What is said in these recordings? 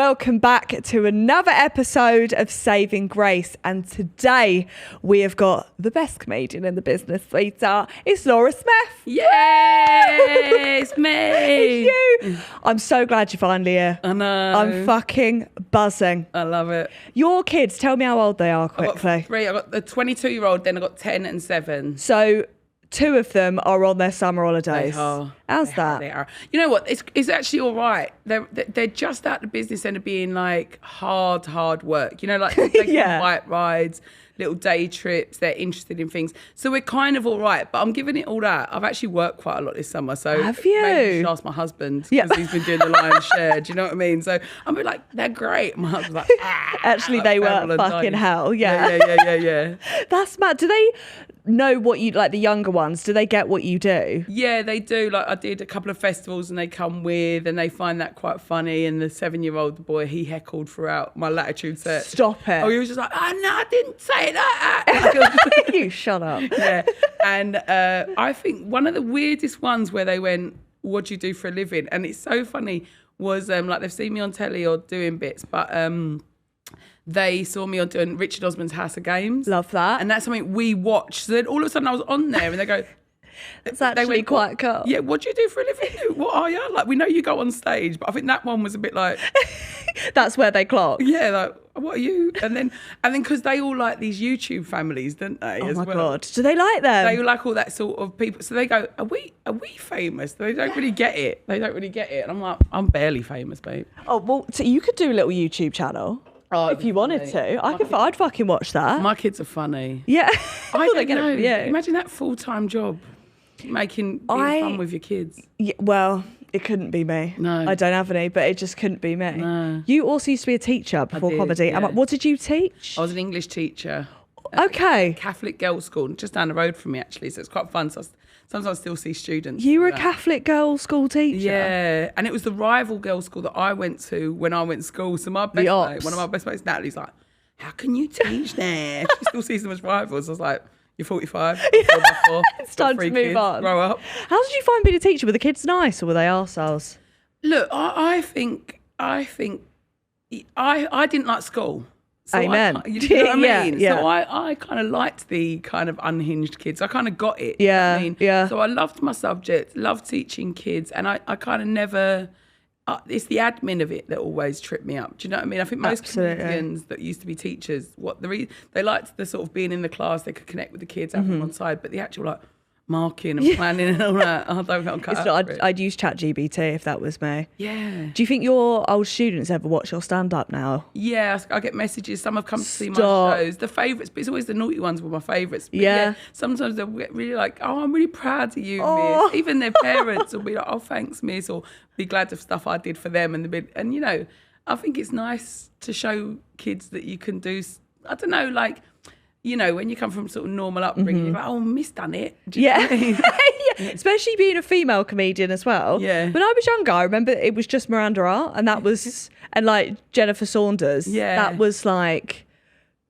Welcome back to another episode of Saving Grace, and today we have got the best comedian in the business, sweetheart. It's Laura Smyth. Yay! It's me. It's you. I'm so glad you're finally here. I know. I'm fucking buzzing. I love it. Your kids, tell me how old they are I've got quickly. 3. I got the 22-year-old, then I got 10 and 7. So 2 of them are on their summer holidays. They are. How's that? They are. You know what? It's actually all right. They're just at the business end of being like hard work. You know, like taking Yeah. bike rides, little day trips. They're interested in things. So we're kind of all right. But I'm giving it all that. I've actually worked quite a lot this summer. So Have you? maybe you should ask my husband because he's been doing the lion's share. Do you know what I mean? So I'm be like, they're great. My husband's like, Actually, they feral were and fucking dying. hell. Yeah. Yeah. That's mad. Do they know what you like? The younger ones, do they get what you do? Yeah, they do. Like I did a couple of festivals and they come with and they find that quite funny. And the 7-year-old boy, he heckled throughout my Latitude set. Stop it. Oh, he was just like, oh no, I didn't say that. You shut up. Yeah. And I think one of the weirdest ones where they went, what do you do for a living? And it's so funny was like they've seen me on telly or doing bits, but they saw me on doing Richard Osman's House of Games. Love that. And that's something we watched. So then all of a sudden I was on there and they go, It's actually quite cool. yeah, what do you do for a living? What are you? Like, we know you go on stage, but I think that one was a bit like, That's where they clock. yeah, like, what are you? And then because they all like these YouTube families, don't they? Oh as my well. God. Do they like them? They all like all that sort of people. So they go, are we famous? They don't really get it. And I'm like, I'm barely famous, babe. Oh, well, so you could do a little YouTube channel if you wanted to. I'd fucking watch that. My kids are funny. Yeah. I don't know. Yeah. Imagine that full-time job, being fun with your kids. Yeah, well, it couldn't be me. No. I don't have any, but it just couldn't be me. No. You also used to be a teacher before did, comedy. yeah. What did you teach? I was an English teacher. Okay. Catholic girls' school, just down the road from me, actually. So it's quite fun. So sometimes I still see students. You were a Catholic girls' school teacher? Yeah, and it was the rival girls' school that I went to when I went to school. So my best mate, one of my best mates, Natalie's like, how can you teach there? She still sees them as rivals. I was like, you're 45, 4x4, It's time to move on. Grow up. How did you find being a teacher? Were the kids nice or were they arseholes? Look, I think I didn't like school. So Amen. You know what I mean? Yeah. So I kind of liked the kind of unhinged kids. I kind of got it. Yeah, You know what I mean? yeah. So I loved my subject, loved teaching kids, and I kind of never. It's the admin of it that always tripped me up. Do you know what I mean? I think most Absolutely. comedians that used to be teachers, they liked the sort of being in the class, they could connect with the kids, have them on side, but the actual like marking and planning and all that, I don't know. I'd use ChatGPT if that was me. Yeah. Do you think your old students ever watch your stand-up now? Yeah, I get messages. Some have come to see my Stop. shows. The favourites, but it's always the naughty ones were my favourites. But Yeah. sometimes they'll get really like, oh, I'm really proud of you, Oh. Miss. Even their parents will be like, oh, thanks, Miss, or be glad of stuff I did for them. And you know, I think it's nice to show kids that you can do, I don't know, like, you know, when you come from sort of normal upbringing, you're like, oh, Miss done it. Do you know what I mean? Yeah, especially being a female comedian as well. Yeah. When I was younger, I remember it was just Miranda Art, and that was, and like Jennifer Saunders. Yeah. That was like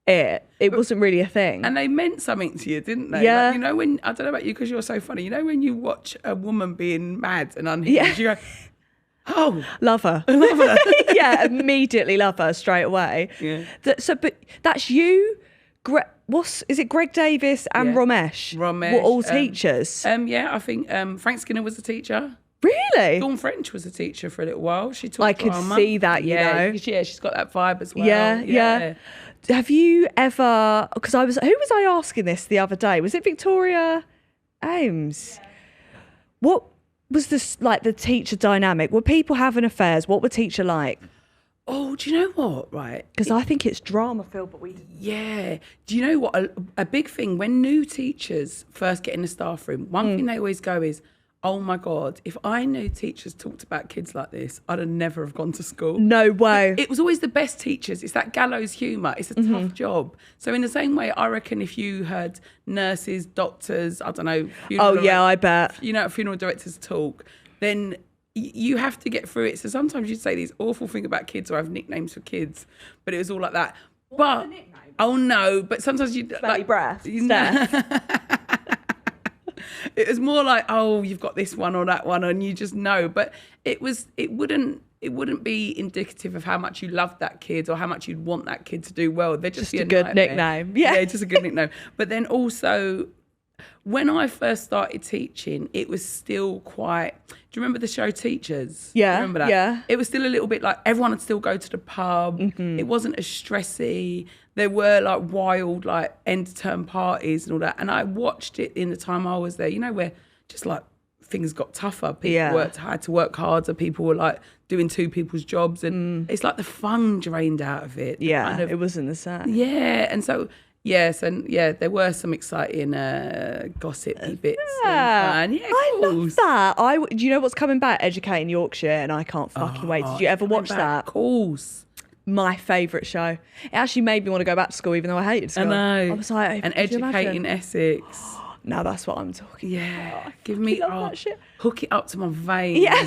it. It wasn't really a thing. And they meant something to you, didn't they? Yeah. Like, you know, when, I don't know about you because you're so funny, you know, when you watch a woman being mad and unhinged, you go, oh, Love her. Yeah, immediately love her straight away. Yeah. But that's you. Is it Greg Davis and Yeah. Romesh? Romesh, Were all teachers. Yeah, I think Frank Skinner was a teacher. Really? Dawn French was a teacher for a little while. She taught I could drama. see that, you know. Yeah, she's got that vibe as well. Yeah. Have you ever? Because who was I asking this the other day? Was it Victoria Ames? What was this like the teacher dynamic? Were people having affairs? What were teacher like? Oh, do you know what? Right. Because I think it's drama filled, but Yeah. Do you know what? A big thing when new teachers first get in the staff room, one thing they always go is, oh my God, if I knew teachers talked about kids like this, I'd have never have gone to school. No way. It was always the best teachers. It's that gallows humour. It's a tough job. So in the same way, I reckon if you heard nurses, doctors, I don't know. I bet. You know, funeral directors talk, then you have to get through it. So sometimes you say these awful things about kids or have nicknames for kids, but it was all like that. But oh no, but sometimes you like breath. It was more like, oh, you've got this one or that one, and you just know. But it wouldn't. it wouldn't be indicative of how much you love that kid or how much you'd want that kid to do well. They're just a good nickname. Yeah, just a good nickname. But then also, when I first started teaching, it was still quite. Do you remember the show Teachers? Yeah, remember that? yeah. It was still a little bit like everyone would still go to the pub. Mm-hmm. It wasn't as stressy. There were like wild like end of term parties and all that. And I watched it in the time I was there. You know, where just like things got tougher. People had to work harder. People were like doing two people's jobs, and it's like the fun drained out of it. Yeah, kind of, it wasn't the same. Yeah, and so yes, and yeah, there were some exciting gossipy bits. Yeah, Yeah, I love that. Do you know what's coming back? Educating Yorkshire, and I can't fucking wait. Did you ever watch that? Of course. My favourite show. It actually made me want to go back to school, even though I hated school. I know. I was like, and Educating Essex. Now that's what I'm talking. Yeah, give me that shit. Hook it up to my veins. Yeah,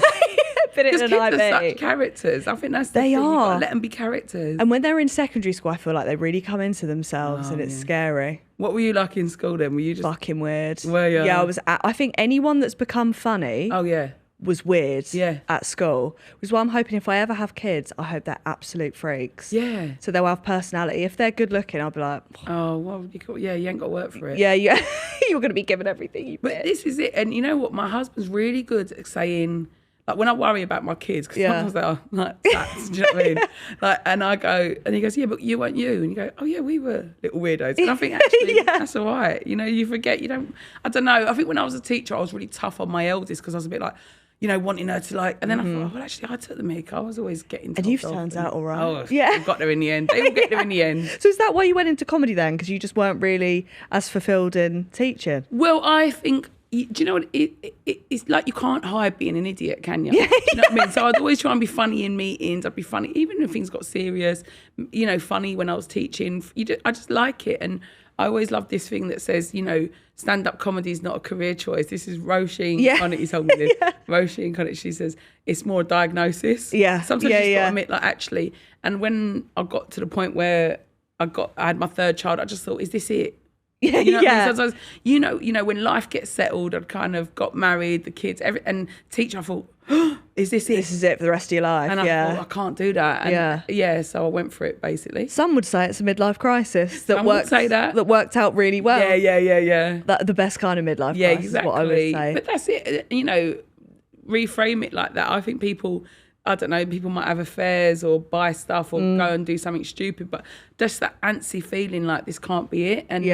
put it in Because an kids are IV. such characters. I think that's the They thing. You've got are. to let them be characters. And when they're in secondary school, I feel like they really come into themselves, and it's scary. What were you like in school then? Were you just Fucking weird. Were you? Yeah, I think anyone that's become funny. Oh yeah. Was weird Yeah. at school. Which is why I'm hoping if I ever have kids, I hope they're absolute freaks. Yeah. So they'll have personality. If they're good looking, I'll be like, Oh, well, you ain't got to work for it. yeah, you're going to be given everything you But bitch. this is it. And you know what? My husband's really good at saying, like, when I worry about my kids, because sometimes they are like tats, do you know what I mean? Like, and I go, and he goes, yeah, but you weren't you. And you go, oh, yeah, we were little weirdos. And I think, actually, that's all right. You know, you forget, I don't know. I think when I was a teacher, I was really tough on my eldest because I was a bit like, wanting her to like, and then I thought, well, actually, I took the mick. I was always getting told And you've off turned out all right. Oh, Yeah. I got there in the end. They all get there in the end. So is that why you went into comedy then? Because you just weren't really as fulfilled in teaching? Well, I think, do you know what? It's like you can't hide being an idiot, can you? Yeah. Do you know what I mean? So I'd always try and be funny in meetings. I'd be funny, even if things got serious, funny when I was teaching. I just like it. And I always love this thing that says, stand-up comedy is not a career choice. This is Roisin Connett's told me this. Roisin Connett, she says, it's more a diagnosis. Yeah. Sometimes you just got to admit, like, actually. And when I got to the point where I had my third child, I just thought, is this it? Yeah, You know what I mean? Sometimes, when life gets settled, I'd kind of got married, the kids, and teacher, I thought, is this it? This is it for the rest of your life. And I thought, I can't do that. And so I went for it, basically. Some would say it's a midlife crisis that worked out really well. Yeah. The best kind of midlife Yeah, crisis exactly. is what I would say. But that's it. Reframe it like that. I think people, I don't know, people might have affairs or buy stuff or go and do something stupid, but just that antsy feeling like this can't be it. And,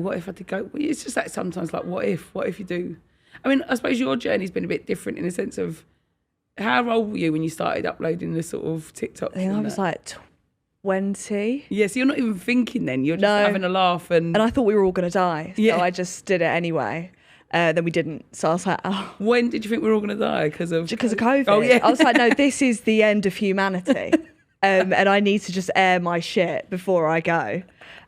what if I did go? It's just that sometimes like, what if you do? I mean, I suppose your journey's been a bit different in the sense of how old were you when you started uploading the sort of TikTok? I think I was like 20. Yeah, so you're not even thinking then, you're just having a laugh. And I thought we were all going to die, so Yeah. I just did it anyway. Then we didn't, so I was like, oh. When did you think we were all going to die? Because of COVID. Oh, yeah. I was like, no, this is the end of humanity. And I need to just air my shit before I go.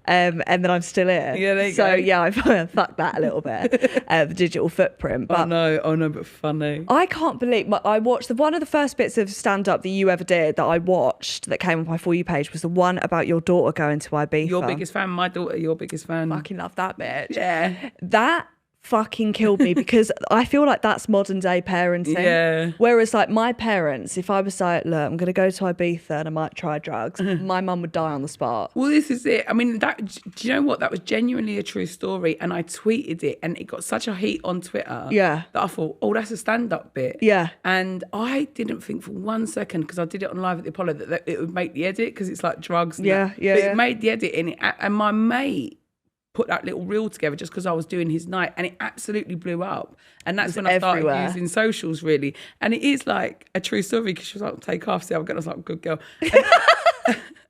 And then I'm still here. Yeah, there you so go. yeah, I fucked that a little bit, the digital footprint. But oh no, but funny. I can't believe I watched one of the first bits of stand-up that you ever did that I watched that came on my For You page was the one about your daughter going to Ibiza. Your biggest fan, my daughter, your biggest fan. Fucking love that bitch. Yeah. That fucking killed me because I feel like that's modern day parenting. Yeah. Whereas like my parents, if I was like, look, I'm going to go to Ibiza and I might try drugs, my mum would die on the spot. Well, this is it. I mean, do you know what? That was genuinely a true story. And I tweeted it and it got such a heat on Twitter. Yeah. That I thought, oh, that's a stand-up bit. Yeah. And I didn't think for 1 second, because I did it on Live at the Apollo, that it would make the edit because it's like drugs. And Yeah, that. yeah, But yeah. it made the edit and my mate put that little reel together just because I was doing his night and it absolutely blew up. And that's when I started everywhere. using socials really. And it is like a true story because she was like, take off, see, I was like, good girl.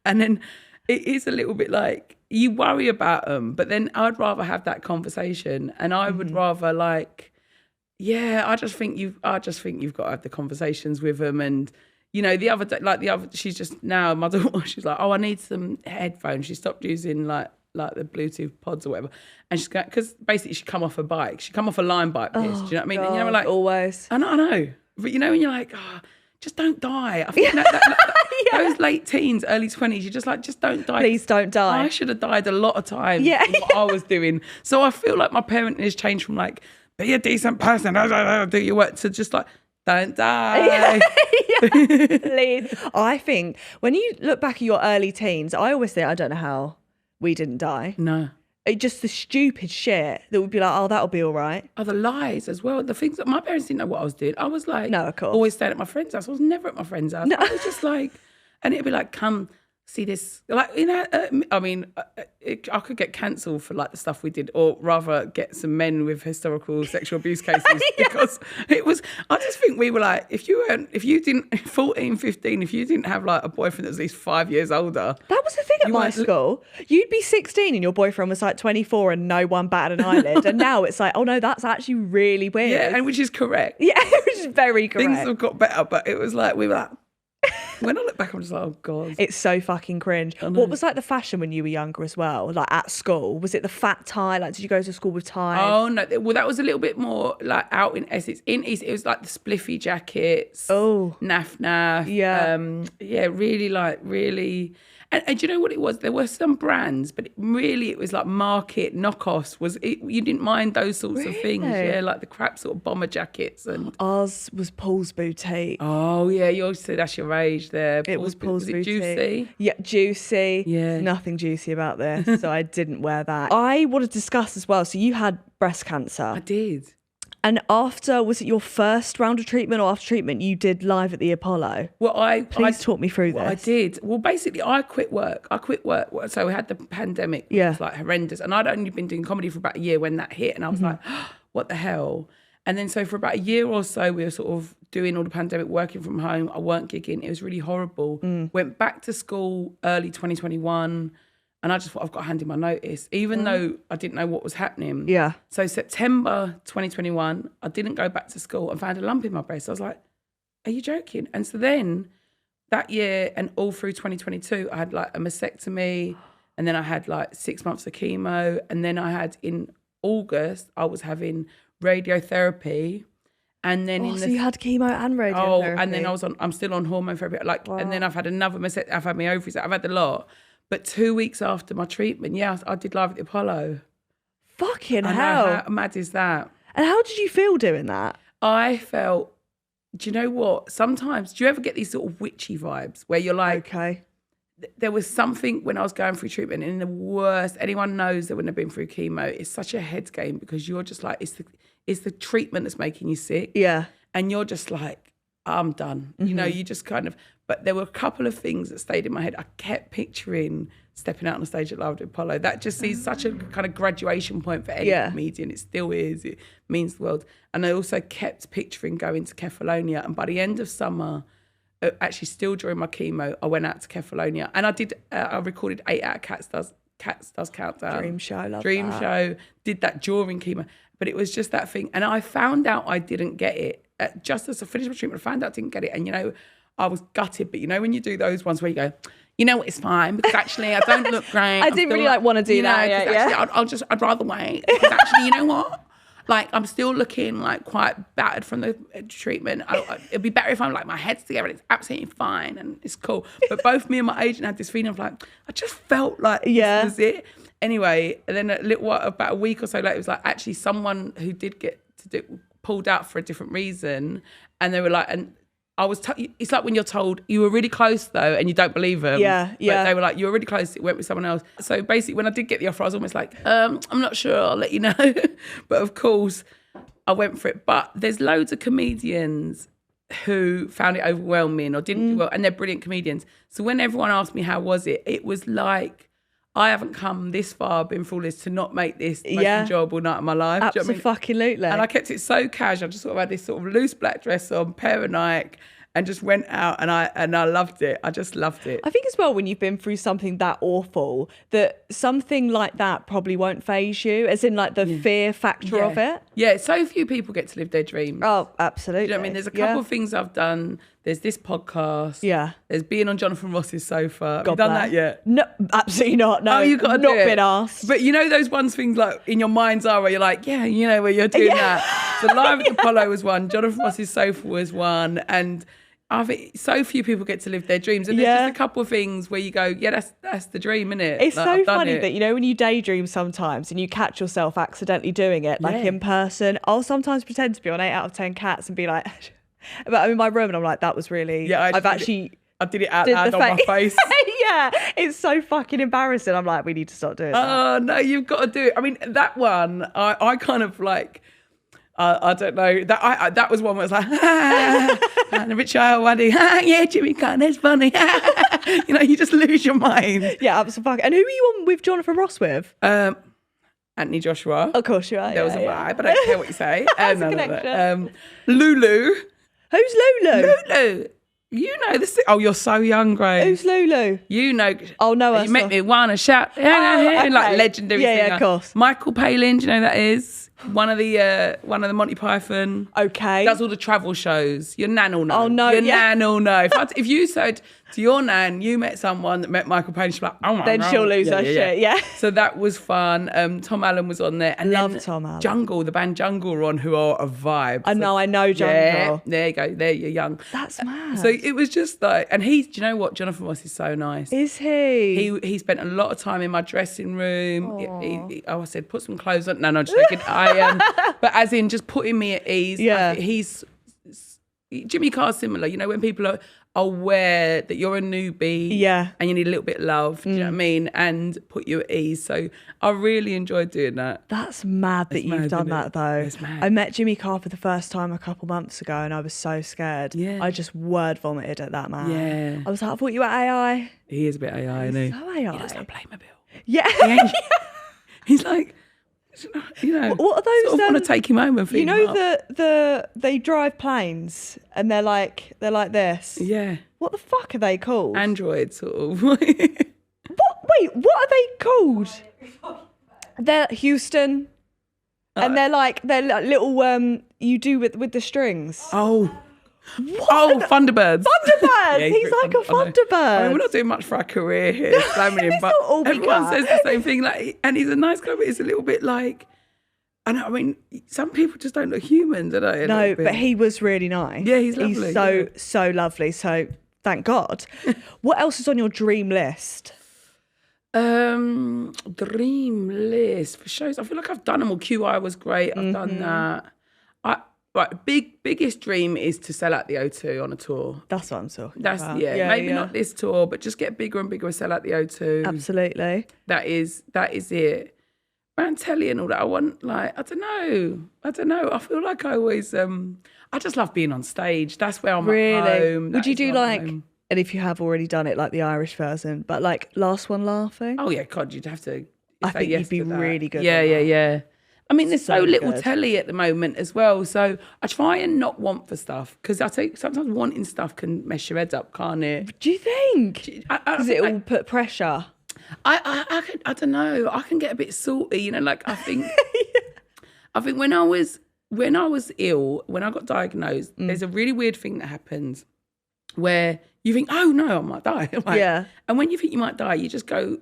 And then it is a little bit like you worry about them, but then I'd rather have that conversation and I would rather like, yeah, I just think you've got to have the conversations with them. And the other day, she's just now, my daughter, she's like, oh, I need some headphones. She stopped using like the Bluetooth pods or whatever. And she's going, because basically she come off a bike. She come off a line bike piss. Do you know what I mean? God, and like, always. I know. But when you're like, oh, just don't die. I think those late teens, early 20s, you're just like, just don't die. Please don't die. I should have died a lot of times Yeah. in what I was doing. So I feel like my parenting has changed from like, be a decent person, do your work, to just like, Don't die. Please. I think when you look back at your early teens, I always think, I don't know how we didn't die. No. Just the stupid shit that would be like, oh, that'll be all right. Oh, the lies as well. The things that my parents didn't know what I was doing. I was like, No, of course. always staying at my friend's house. I was never at my friend's house. No. I was just like, and it'd be like, come see this. Like, you know, I mean, I could get cancelled for like the stuff we did, or rather get some men with historical sexual abuse cases because it was, I just think we were like, if you didn't, 14, 15, if you didn't have like a boyfriend that was at least 5 years older. That was the thing at my school. You'd be 16 and your boyfriend was like 24 and no one batted an eyelid. And now it's like, oh no, that's actually really weird. Yeah, and which is correct. Yeah, which is very correct. Things have got better, but it was like, we were like, when I look back, I'm just like, oh God. It's so fucking cringe. What was like the fashion when you were younger as well? Like at school? Was it the fat tie? Like, did you go to school with ties? Oh no, well that was a little bit more like out in Essex. In East, it was like the spliffy jackets. Oh. Naff. Yeah. Really. And do you know what it was? There were some brands, but it was like market knockoffs. You didn't mind those sorts of things, yeah, like the crap sort of bomber jackets and. Ours was Paul's Boutique. Oh yeah, you always say that's your age there. It was Paul's Boutique. Juicy? Yeah, juicy. Yeah. Nothing juicy about this, so I didn't wear that. I want to discuss as well. So you had breast cancer. I did. And was it your first round of treatment or after treatment you did live at the Apollo? Well, Please talk me through this. I did. Well, basically, I quit work. So we had the pandemic. Yeah. It was like horrendous. And I'd only been doing comedy for about a year when that hit. And I was like, what the hell? And then so for about a year or so, we were sort of doing all the pandemic, working from home. I weren't gigging. It was really horrible. Went back to school early 2021. And I just thought, I've got to hand in my notice, even though I didn't know what was happening. Yeah. So September 2021, I didn't go back to school and found a lump in my breast. I was like, are you joking? And so then that year and all through 2022, I had like a mastectomy, and then I had like 6 months of chemo. And then I had in August, I was having radiotherapy. And then so you had chemo and radiotherapy. Oh, and then I'm still on hormone therapy. And then I've had another mastectomy. I've had my ovaries. I've had a lot. But 2 weeks after my treatment, I did live at the Apollo. Fucking hell. How mad is that? And how did you feel doing that? I felt, do you know what? Sometimes, do you ever get these sort of witchy vibes where you're like, okay, there was something when I was going through treatment, and the worst, anyone knows that when they've been through chemo, it's such a head game because you're just like, it's the treatment that's making you sick. Yeah. And you're just like, I'm done. You know, you just kind of, but there were a couple of things that stayed in my head. I kept picturing stepping out on the stage at Live at Apollo. That just is such a kind of graduation point for any comedian. It still is. It means the world. And I also kept picturing going to Kefalonia. And by the end of summer, actually still during my chemo, I went out to Kefalonia. And I recorded 8 out of Cats Does Countdown. Dream show, love Dream that. show. Did that during chemo. But it was just that thing. And I found out I didn't get it. Just as I finished my treatment, I found out I didn't get it. And, you know, I was gutted. But, you know, when you do those ones where you go, you know what, it's fine because actually I don't look great. I didn't really want to do that. Actually, I'd rather wait because actually, you know what? Like, I'm still looking like quite battered from the treatment. It'd be better if I'm like my head's together and it's absolutely fine and it's cool. But both me and my agent had this feeling of like, I just felt like this was it. Anyway, and then about a week or so later, it was like actually someone who did get to do pulled out for a different reason, and they were like, and I was. It's like when you're told you were really close though, and you don't believe them. Yeah. But they were like, you were really close. It went with someone else. So basically, when I did get the offer, I was almost like, I'm not sure. I'll let you know. But of course, I went for it. But there's loads of comedians who found it overwhelming or didn't do well, and they're brilliant comedians. So when everyone asked me how was it, it was like, I haven't come this far, been through this, to not make this the most enjoyable night of my life. Absolutely. And I kept it so casual. I just sort of had this sort of loose black dress on, pair of Nike, and just went out and I loved it. I just loved it. I think as well when you've been through something that awful, that something like that probably won't faze you, as in like the fear factor of it. Yeah, so few people get to live their dreams. Oh, absolutely. You know what I mean? There's a couple of things I've done. There's this podcast. Yeah. There's being on Jonathan Ross's sofa. Have you done that yet? No, absolutely not. No, you got to not do it. been asked. But you know those things like in your mind's eye where you're like, yeah, you know, where you're doing that. So Live at the Apollo was one. Jonathan Ross's sofa was one. And I think so few people get to live their dreams. And there's just a couple of things where you go, yeah, that's the dream, isn't it? It's so funny that, you know, when you daydream sometimes and you catch yourself accidentally doing it, like in person, I'll sometimes pretend to be on 8 out of 10 Cats and be like, But I'm in my room and I'm like, that was really. Yeah, I've actually. I did it out Did loud the on my face. Yeah, it's so fucking embarrassing. I'm like, we need to stop doing that. Oh, no, you've got to do it. I mean, that one, I kind of like, I don't know, that was one where it was like, and a rich child wedding, yeah, Jimmy Carr, that's funny. You know, you just lose your mind. Yeah, absolutely. And who were you on with Jonathan Ross with? Anthony Joshua. Of course you are. There was a vibe, but I don't care what you say. That's a connection. Lulu. Who's Lulu? Lulu. You know this. Oh, you're so young, Grace. Who's Lulu? You know. Oh, no, You make me want to shout. okay. Like legendary singer. Yeah, of course. Michael Palin, do you know who that is? One of the Monty Python. Okay. Does all the travel shows. Your nan will know. Oh, no, Your yeah. nan will know. If you said to your nan, you met someone that met Michael Palin, she'll be like, oh my God. Then she'll lose her shit, yeah. So that was fun. Tom Allen was on there. And Love then Tom Allen. Jungle, the band Jungle were on, who are a vibe. I know Jungle. Yeah, there you go. There, you're young. That's mad. So it was just like, and do you know what? Jonathan Ross is so nice. Is he? He spent a lot of time in my dressing room. I said, put some clothes on. No, I'm just joking. But as in just putting me at ease. Yeah. Jimmy Carr's similar. You know, when people are aware that you're a newbie, Yeah. and you need a little bit of love, do you know what I mean? And put you at ease. So I really enjoyed doing that. That's mad that you've mad, done isn't that it? though. It's mad. I met Jimmy Carr for the first time a couple months ago and I was so scared. Yeah. I just word vomited at that man. Yeah. I was like, I thought you were AI. He is a bit AI, isn't he? So AI. He does not play my bill. Yeah. He's like, you know, What are those? sort of want to take him home and feed you know him up. they drive planes and they're like this. Yeah. What the fuck are they called? Android sort of. What? Wait, what are they called? They're Houston, and they're like little you do with the strings. Oh. Oh, Thunderbirds. Thunderbird. Yeah, he's like a I know. Thunderbird. I mean, we're not doing much for our career here, slamming him, but not all we everyone got. says the same thing. Like, and he's a nice guy, but he's a little bit like. I mean, some people just don't look human, do they? No, but he was really nice. Yeah, he's lovely, He's so yeah. so lovely. So thank God. What else is on your dream list? Dream list for shows. I feel like I've done them all. QI was great. I've done that. Biggest dream is to sell out the O2 on a tour. That's what I'm talking That's about. maybe not this tour, but just get bigger and bigger and sell out the O2. Absolutely. That is it. Rant telly and all that. I want I don't know. I feel like I always I just love being on stage. That's where I'm at home. Would you That do is where I'm like, at home. and if you have already done it, like the Irish version, but like Last One Laughing? Oh yeah, God, you'd have to. I say think yes you'd be to that. really good Yeah, on yeah, that. yeah. I mean, there's so little good. telly at the moment as well. So I try and not want for stuff because I think sometimes wanting stuff can mess your head up, can't it? Do you think? Does it all I, put pressure? I don't know. I can get a bit salty, you know. Like I think, I think when I was ill, when I got diagnosed, there's a really weird thing that happens where you think, oh no, I might die. Like, Yeah. And when you think you might die, you just go,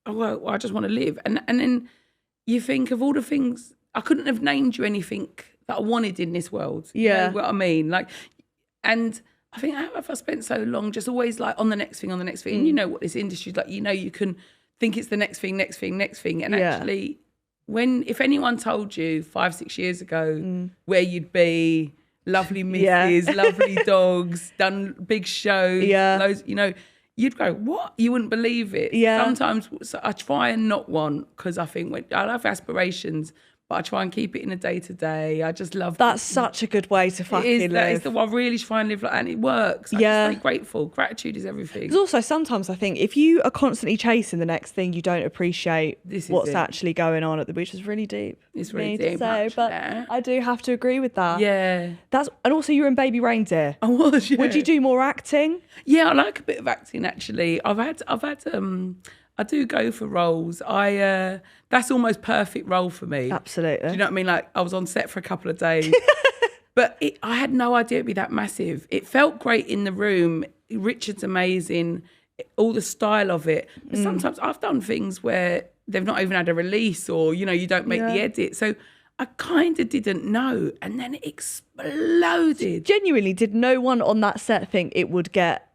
oh well, I just want to live, and then you think of all the things. I couldn't have named you anything that I wanted in this world. Yeah. You know what I mean? Like, and I think how have I spent so long just always like on the next thing. And you know what this industry's like, you know, you can think it's the next thing. And actually, if anyone told you 5-6 years ago where you'd be, lovely misses, lovely dogs, done big shows, loads, you know, you'd go, what? You wouldn't believe it. Yeah. Sometimes I try and not want, because I think I have aspirations, but I try and keep it in a day-to-day. I just love That's such a good way to fucking live. I really try and live like that, and it works. I'm just very grateful. Gratitude is everything. Because also sometimes I think if you are constantly chasing the next thing, you don't appreciate what's actually going on which is really deep. It's really to deep. say, but I do have to agree with that. Yeah. And also you're in Baby Reindeer. I was, yeah. Would you do more acting? Yeah, I like a bit of acting actually. I've had I do go for roles. That's almost perfect role for me. Absolutely. Do you know what I mean? Like I was on set for a couple of days, but I had no idea it'd be that massive. It felt great in the room. Richard's amazing, all the style of it. But sometimes I've done things where they've not even had a release, or you know, you don't make the edit. So I kind of didn't know, and then it exploded. Genuinely, did no one on that set think it would get?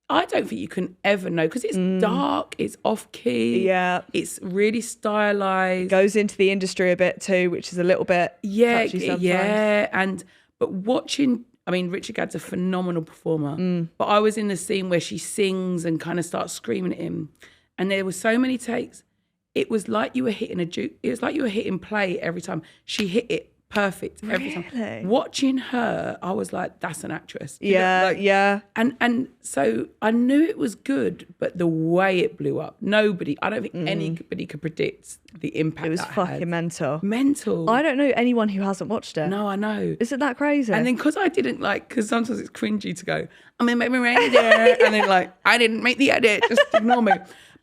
I don't think you can ever know because it's dark, it's off key, it's really stylized. Goes into the industry a bit too, which is a little bit touchy sometimes. But watching I mean, Richard Gadd's a phenomenal performer, but I was in the scene where she sings and kind of starts screaming at him, and there were so many takes. It was like you were hitting it was like you were hitting play every time. She hit it perfect every time. Watching her, I was like, that's an actress. Yeah. And so I knew it was good, but the way it blew up, I don't think anybody could predict the impact. It was fucking mental. Mental. I don't know anyone who hasn't watched it. No, I know. Isn't that crazy? And then because I didn't because sometimes it's cringy to go, I'm in Baby Reindeer, and then I didn't make the edit, just ignore me.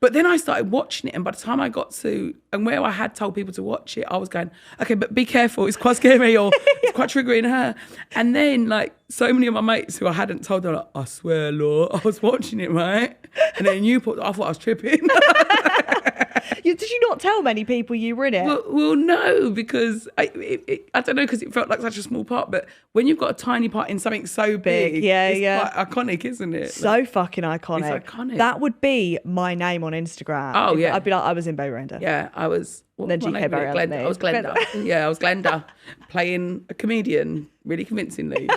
But then I started watching it, and by the time I got to, and where I had told people to watch it, I was going, okay, but be careful, it's quite scary, or it's quite triggering her. And then so many of my mates who I hadn't told, they're like, I swear, Lord, I was watching it, right? And then I thought I was tripping. Did you not tell many people you were in it? Well, no, because I don't know, because it felt like such a small part. But when you've got a tiny part in something so big, it's quite iconic, isn't it? So fucking iconic. It's iconic. That would be my name on Instagram. Oh, yeah. I'd be like, I was in Baby Reindeer. Yeah, I was. Then GK Barry. Glenda. I was Glenda. Yeah, I was Glenda, playing a comedian really convincingly.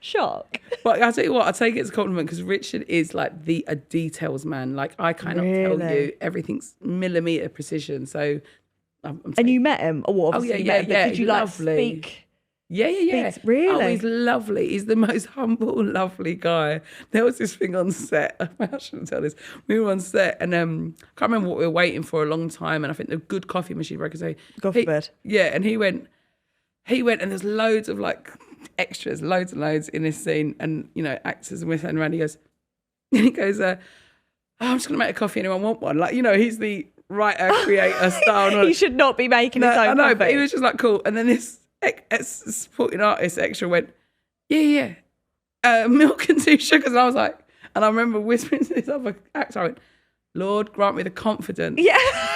Shock. But I'll tell you what, I take it as a compliment, because Richard is a details man. I cannot tell you, everything's millimetre precision. So, and you met him? Or what? Yeah. Did you speak? Yeah. Really? Oh, he's lovely. He's the most humble, lovely guy. There was this thing on set. I shouldn't tell this. We were on set, and I can't remember what we were waiting for a long time. And I think the good coffee machine broke. So God forbid. Yeah, and he went, and there's loads of extras, loads and loads in this scene, and actors, and we're standing around. He goes, I'm just gonna make a coffee. Anyone want one? He's the writer, creator, star. He should not be making his own I know, coffee. but he was just cool. And then this supporting artist extra went, yeah, milk and 2 sugars. And I was like, and I remember whispering to this other actor, I went, Lord, grant me the confidence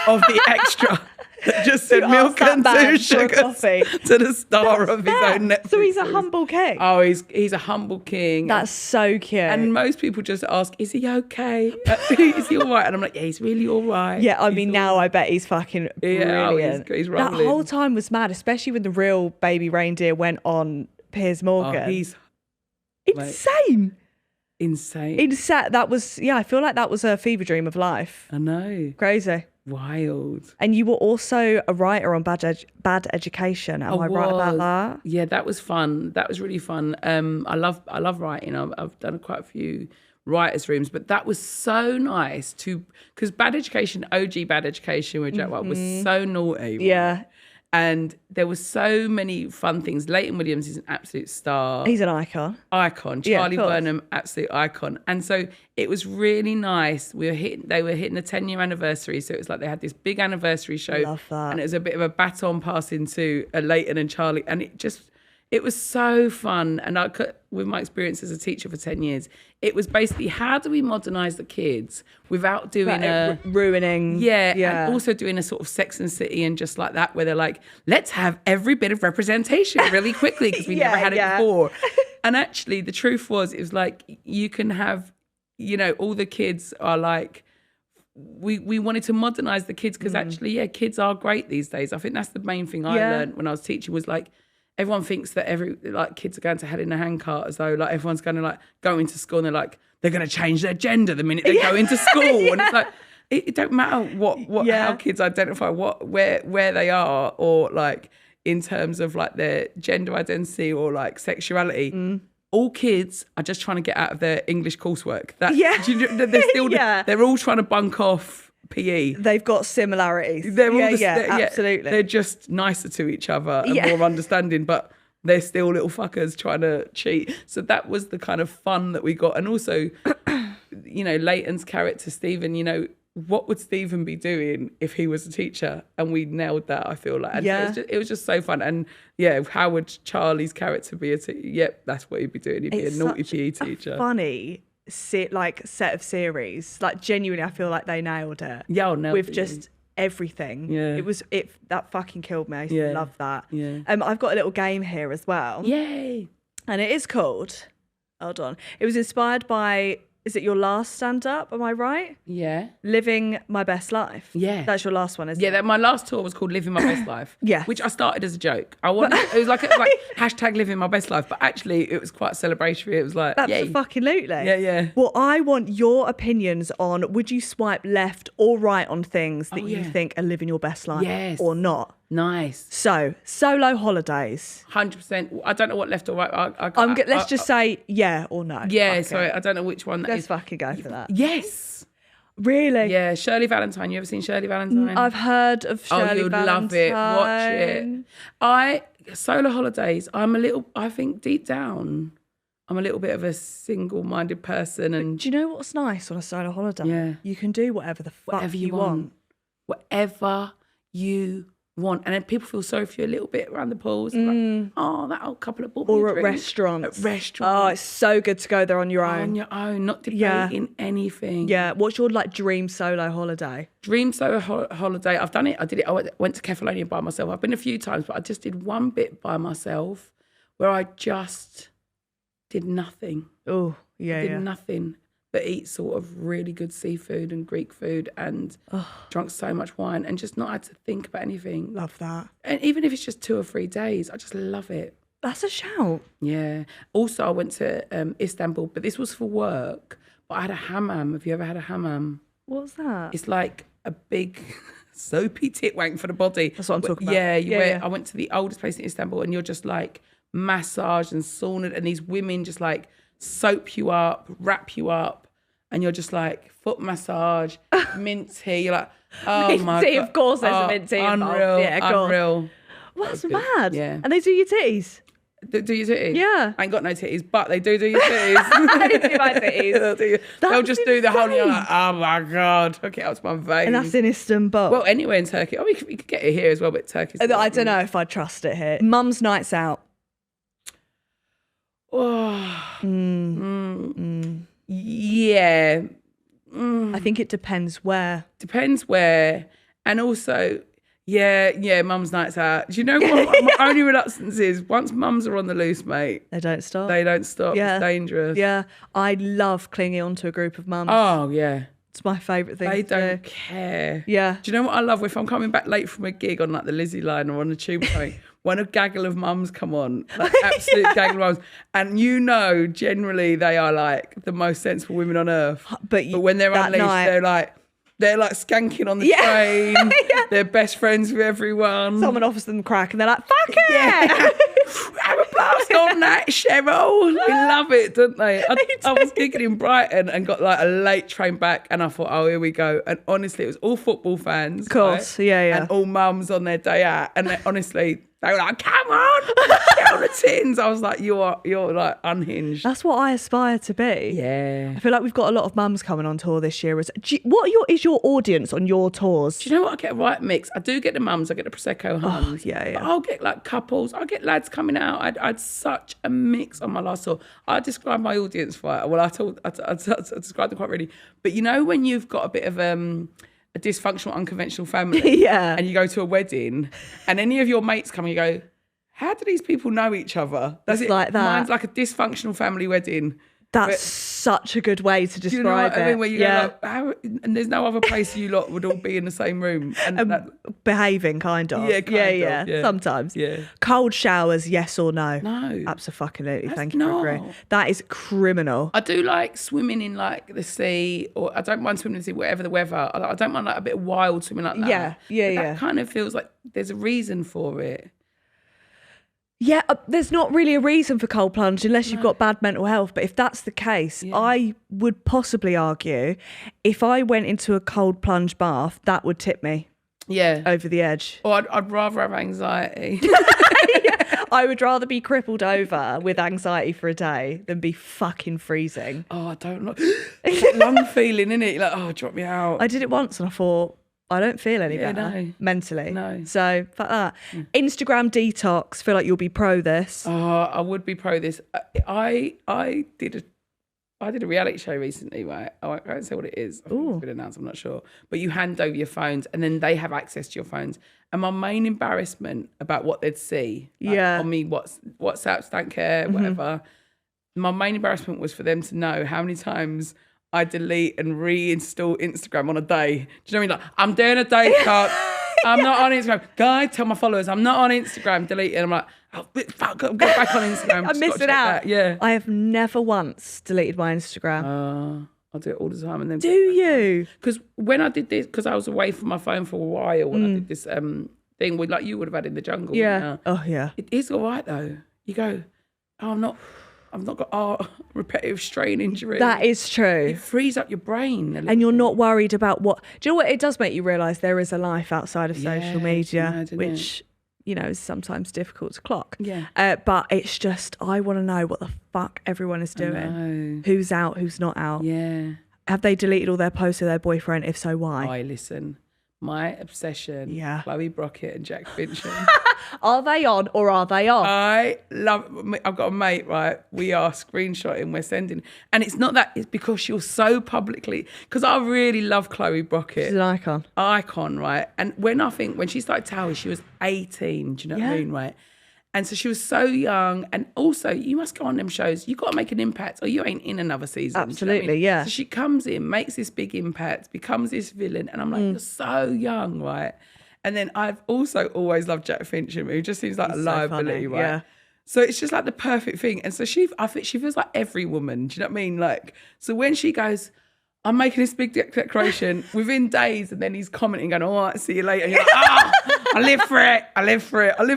of the extra that just said milk and 2 sugars to the star of his own Netflix. So he's a humble king. Oh, he's a humble king. That's so cute. And most people just ask, is he okay? Is he all right? And I'm like, yeah, he's really all right. Yeah, I mean, now I bet he's fucking brilliant. He's that rolling. whole time was mad, especially when the real Baby Reindeer went on Piers Morgan. Oh, he's insane. Insane. That was, I feel like that was a fever dream of life. I know. Crazy. Wild. And you were also a writer on Bad Education. Am I right about that? Yeah, that was fun. That was really fun. I love writing. I've done quite a few writers' rooms, but that was so nice because Bad Education, OG Bad Education with Jack White was so naughty. Yeah. And there were so many fun things. Leighton Williams is an absolute star. He's an icon. Charlie Burnham, absolute icon. And so it was really nice. They were hitting the 10-year anniversary. So it was like they had this big anniversary show. Love that. And it was a bit of a baton passing to Leighton and Charlie. And it was so fun. And with my experience as a teacher for 10 years, it was basically, how do we modernise the kids without doing ruining. Yeah. And also doing a sort of Sex and City and just like that, where they're like, let's have every bit of representation really quickly because we never had it before. And actually, the truth was, it was like, you can have, all the kids are like, we wanted to modernise the kids because actually, kids are great these days. I think that's the main thing I learned when I was teaching was like, everyone thinks that kids are going to hell in a handcart, as though everyone's going to go into school and they're going to change their gender the minute they go into school. And it's like, it don't matter how kids identify where they are, or in terms of their gender identity or sexuality. All kids are just trying to get out of their English coursework. They're still they're all trying to bunk off PE. They've got similarities. They're all absolutely. They're just nicer to each other and more understanding, but they're still little fuckers trying to cheat. So that was the kind of fun that we got. And also, Leighton's character, Stephen, what would Stephen be doing if he was a teacher? And we nailed that, I feel like. And so it was just so fun. And how would Charlie's character be a teacher? Yep, that's what he'd be doing. He'd be a naughty PE teacher. Funny set of series. Genuinely, I feel like they nailed it. Yeah, no, with just everything. Yeah, that fucking killed me. I used to love that. Yeah. I've got a little game here as well. Yay! And it is called. Hold on. It was inspired by Is it your last stand-up? Am I right? Yeah. Living My Best Life. Yeah. That's your last one, isn't it? Yeah, my last tour was called Living My Best Life. Yes. Which I started as a joke. It was like hashtag Living My Best Life, but actually it was quite celebratory. It was like, yay. Absolutely. Yeah. Well, I want your opinions on, would you swipe left or right on things that you think are living your best life or not? Nice. So, solo holidays. 100%. I don't know what left or right. Let's just say yeah or no. Yeah, Fuck sorry, it. I don't know which one that Let's is. fucking go for that. Yes. Really? Yeah, Shirley Valentine. You ever seen Shirley Valentine? I've heard of Shirley you'd Valentine. love it. Watch it. Solo holidays, I think deep down, I'm a little bit of a single-minded person. And do you know what's nice on a solo holiday? Yeah. You can do whatever the fuck whatever you want. Whatever you want. And then people feel sorry for you a little bit around the pools. Like, oh, that old couple of bought me Or a at drink. restaurants. At restaurants. Oh, it's so good to go there on your own. On your own, not debating anything. Yeah. What's your dream solo holiday? Dream solo holiday. I've done it. I did it. I went to Kefalonia by myself. I've been a few times, but I just did one bit by myself where I just did nothing. Oh, yeah, Did nothing but eat sort of really good seafood and Greek food and drunk so much wine and just not had to think about anything. Love that. And even if it's just 2 or 3 days, I just love it. That's a shout. Yeah. Also, I went to Istanbul, but this was for work. But I had a hammam. Have you ever had a hammam? What's that? It's like a big soapy tit wank for the body. That's what I'm talking about. Yeah, I went to the oldest place in Istanbul and you're just like massaged and saunaed and these women just like soap you up, wrap you up, and you're just like foot massage, mint tea. You're like, oh Mint my tea, God. of course there's a mint tea involved. Unreal, Yeah, of course. unreal. Well, that's good. mad. Yeah. And they do your titties. Do your titties? Yeah. I ain't got no titties, but they do your titties. They do my titties. They'll just do the whole, and you're insane. like, oh my God, hook it up to my veins. And that's in Istanbul. Well, anywhere in Turkey. Oh, we could get it here as well, but Turkey's... I don't know if I'd trust it here. Mum's nights out. Oh. Yeah. I think it depends where. Depends where. And also, yeah, mum's nights out. Do you know what my only reluctance is? Once mums are on the loose, mate, They don't stop. they don't stop. Yeah. It's dangerous. Yeah. I love clinging onto a group of mums. Oh, yeah. It's my favourite thing They to don't do. care. Yeah. Do you know what I love? If I'm coming back late from a gig on like the Lizzie line or on the tube train, when a gaggle of mums come on, like absolute gaggle of mums, and you know generally they are like the most sensible women on earth. But when they're that unleashed, night- they're like skanking on the train. They're best friends with everyone. Someone offers them crack and they're like, fuck it! Have a blast on that, Cheryl. They love it, don't they? I was gigging in Brighton and got like a late train back and I thought, oh, here we go. And honestly, it was all football fans. Of course, right? yeah. And all mums on their day out. And honestly, they were like, come on, get on the tins. I was like, you're like unhinged. That's what I aspire to be. Yeah. I feel like we've got a lot of mums coming on tour this year. What is your audience on your tours? Do you know what? I get a right mix. I do get the mums, I get the Prosecco Huns. yeah. But I'll get like couples, I'll get lads coming out. I had such a mix on my last tour. I described my audience right. Well, I described them quite really. But you know when you've got a bit of a dysfunctional, unconventional family, Yeah. and you go to a wedding, and any of your mates come and you go, how do these people know each other? It's like that. Mine's like a dysfunctional family wedding. That's such a good way to describe Do you know what it. I mean? Where you go like, how, and there's no other place you lot would all be in the same room. And behaving, kind of. Yeah, kind of, yeah. Sometimes. Yeah. Cold showers, yes or no? No. Absolutely. That's Thank you for agreeing. not. That is criminal. I do like swimming in like the sea, or I don't mind swimming in the sea, whatever the weather. I don't mind like a bit of wild swimming like that. Yeah. But that kind of feels like there's a reason for it. Yeah, there's not really a reason for cold plunge unless you've got bad mental health. But if that's the case, I would possibly argue if I went into a cold plunge bath, that would tip me Yeah. over the edge. Or I'd rather have anxiety. I would rather be crippled over with anxiety for a day than be fucking freezing. Oh, I don't know. It's that lung feeling, isn't it? Like, oh, drop me out. I did it once and I thought, I don't feel any Yeah, better no. mentally. No. So, fuck that. Instagram detox, feel like you'll be pro this. Oh, I would be pro this. I did a reality show recently, right? I won't say what it is. I think it's been announced, I'm not sure. But you hand over your phones and then they have access to your phones. And my main embarrassment about what they'd see, on me, WhatsApps, don't care, whatever. My main embarrassment was for them to know how many times I delete and reinstall Instagram on a day. Do you know what I mean? Like, I'm doing a day, can't. I'm not on Instagram. Guys, tell my followers I'm not on Instagram. Delete it. I'm like, oh, fuck, I'll get back on Instagram. I'm missing out. That. Yeah. I have never once deleted my Instagram. I'll do it all the time. And then Do you? Because when I did this, because I was away from my phone for a while when I did this thing with, like you would have had in the jungle. Yeah. Oh, yeah. It is all right though. You go, oh, I've not got repetitive strain injury. That is true. It frees up your brain. And you're not worried about what... Do you know what? It does make you realise there is a life outside of social media, which, you know, is sometimes difficult to clock. Yeah. But it's just, I want to know what the fuck everyone is doing. Who's out, who's not out. Yeah. Have they deleted all their posts of their boyfriend? If so, why? Listen. My obsession, Chloe Brockett and Jack Fincham. Are they on or are they off? I've got a mate, right? We are screenshotting, we're sending. And it's not that, it's because you're so publicly, because I really love Chloe Brockett. She's an icon. Icon, right? And when she started Tower, she was 18, do you know what I mean, right? And so she was so young. And also, you must go on them shows. You got to make an impact or you ain't in another season. Absolutely, you know what I mean? yeah. So she comes in, makes this big impact, becomes this villain. And I'm like, you're so young, right? And then I've also always loved Jack Fincham, who just seems like a liability, right? Yeah. So it's just like the perfect thing. And so I think she feels like every woman. Do you know what I mean? Like, so when she goes, I'm making this big declaration within days, and then he's commenting, going, all right, see you later. And you're like, I live for it. I live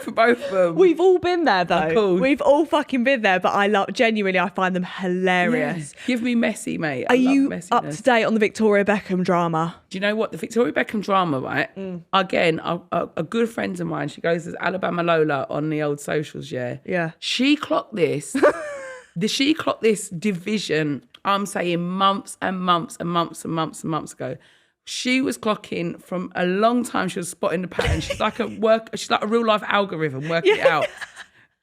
for both of them. We've all been there, though. Of course. We've all fucking been there, but I find them hilarious. Yeah. Give me messy, mate. Are you up to date on the Victoria Beckham drama? Do you know what? The Victoria Beckham drama, right? Again, a good friend of mine, she goes as Alabama Lola on the old socials, yeah? Yeah. She clocked this. She clocked this division, I'm saying months and months and months and months and months ago. She was clocking from a long time. She was spotting the pattern. She's like a real life algorithm working it out.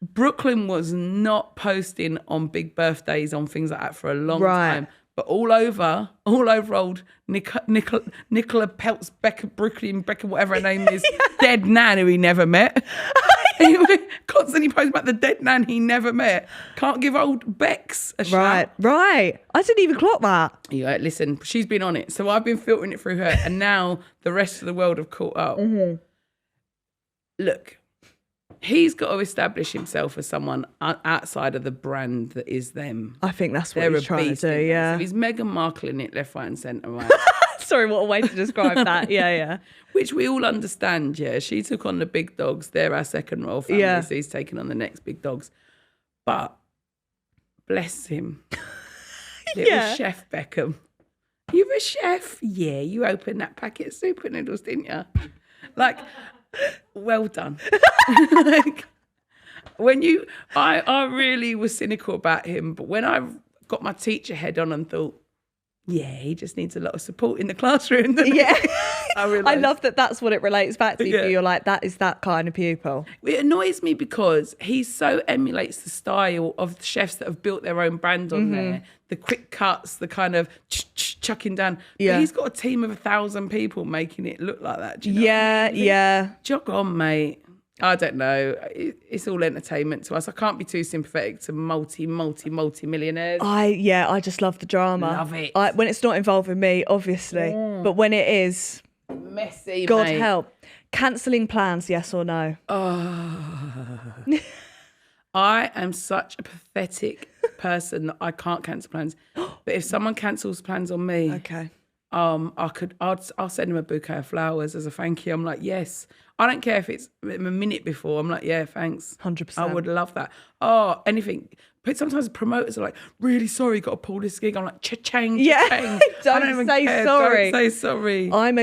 Brooklyn was not posting on big birthdays on things like that for a long time. But all over old Nicola Peltz Brooklyn Beckham, whatever her name is, dead nan who he never met. He constantly posting about the dead nan he never met. Can't give old Bex a shout. Right. I didn't even clock that. Yeah, listen, she's been on it. So I've been filtering it through her, and now the rest of the world have caught up. Mm-hmm. Look, he's got to establish himself as someone outside of the brand that is them. I think that's what he's trying to do, yeah. So he's Meghan Markle in it, left, right and centre, right? Sorry, what a way to describe that. Yeah. Which we all understand, yeah. She took on the big dogs. They're our second royal family, so he's taking on the next big dogs. But bless him. Little Chef Beckham. You're a chef? Yeah, you opened that packet of super noodles, didn't you? Like, well done. Like, I really was cynical about him, but when I got my teacher head on and thought, yeah, he just needs a lot of support in the classroom. Yeah. I love that that's what it relates back to. Yeah. You're like, that is that kind of pupil. It annoys me because he so emulates the style of the chefs that have built their own brand on there. The quick cuts, the kind of chucking down. Yeah. But he's got a team of 1,000 people making it look like that. Do you know what I mean? Yeah. Jog on, mate. I don't know. It's all entertainment to us. I can't be too sympathetic to multi-millionaires. I just love the drama. Love it. When it's not involving me, obviously. But when it is, messy, God mate. help. Cancelling plans, yes or no? I am such a pathetic person that I can't cancel plans. But if someone cancels plans on me, okay, I'll send them a bouquet of flowers as a thank you. I'm like, yes. I don't care if it's a minute before. I'm like, yeah, thanks. 100%. I would love that. Oh, anything. But sometimes promoters are like, really sorry, got to pull this gig. I'm like, cha-chang, cha-chang. Don't say sorry. Don't say sorry. I'm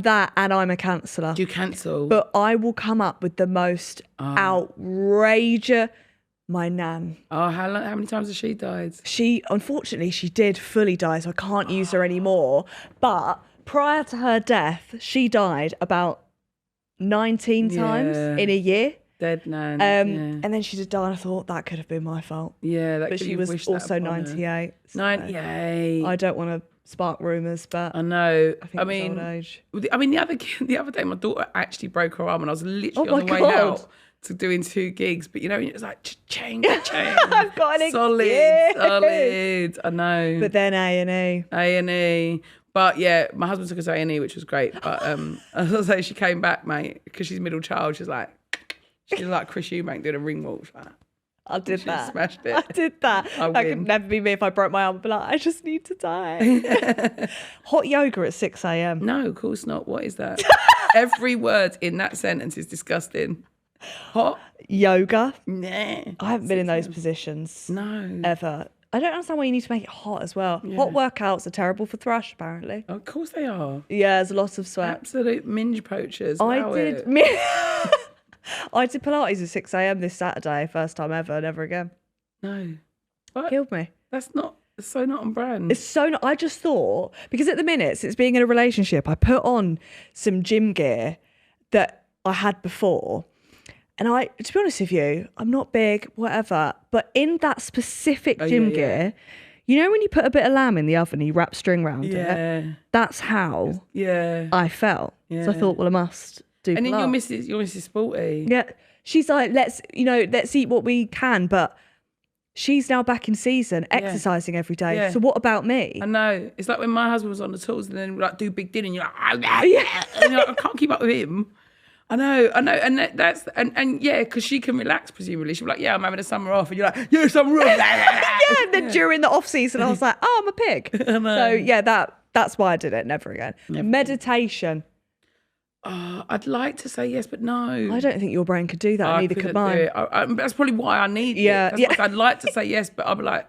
that, and I'm a canceller. Do you cancel? But I will come up with the most outrageous. My nan. Oh, how many times has she died? Unfortunately, she did fully die, so I can't use her anymore. But prior to her death, she died about 19 times in a year. Dead nan. And then she did die, and I thought that could have been my fault. Yeah, but she was also 98. So 98. I don't want to spark rumours, but I know. I mean, old age. The other day, my daughter actually broke her arm, and I was literally on the way out to doing 2 gigs, but you know, it's like cha-ching, cha-ching. I've got an solid, excuse. solid. I know. But then A&E. A&E. But yeah, my husband took us to A&E, which was great. But as I say, she came back, mate, because she's middle child. She's like Chris Eubank doing a ring walk. She's like, I did that. Smashed it. I did that. That could never be me if I broke my arm. I'd be like, I just need to die. Hot yoga at 6 a.m. No, of course not. What is that? Every word in that sentence is disgusting. Hot yoga. Nah. I haven't been in those positions. No. Ever. I don't understand why you need to make it hot as well. Yeah. Hot workouts are terrible for thrush, apparently. Of course they are. Yeah, there's a lot of sweat. Absolute minge poachers. I did Pilates at 6 a.m. this Saturday, first time ever, never again. No. What? Killed me. It's so not on brand. It's so not, I just thought, because at the minute, since being in a relationship, I put on some gym gear that I had before. And to be honest with you, I'm not big, whatever, but in that specific gym gear, you know when you put a bit of lamb in the oven and you wrap string around it? That's how I felt. Yeah. So I thought, well, I must do And then Pilates. your Mrs. Sporty. Yeah. She's like, let's eat what we can, but she's now back in season, exercising every day. Yeah. So what about me? I know. It's like when my husband was on the tools and then like do big dinner and you're like, and you're like, I can't keep up with him. I know, and that's because she can relax presumably. She'll be like, yeah, I'm having a summer off, and you're like, yeah, summer off. And then during the off season, I was like, oh, I'm a pig. So yeah, that's why I did it. Never again. Meditation. I'd like to say yes, but no. I don't think your brain could do that. Neither could mine. That's probably why I need it. That's like, I'd like to say yes, but I'll be like,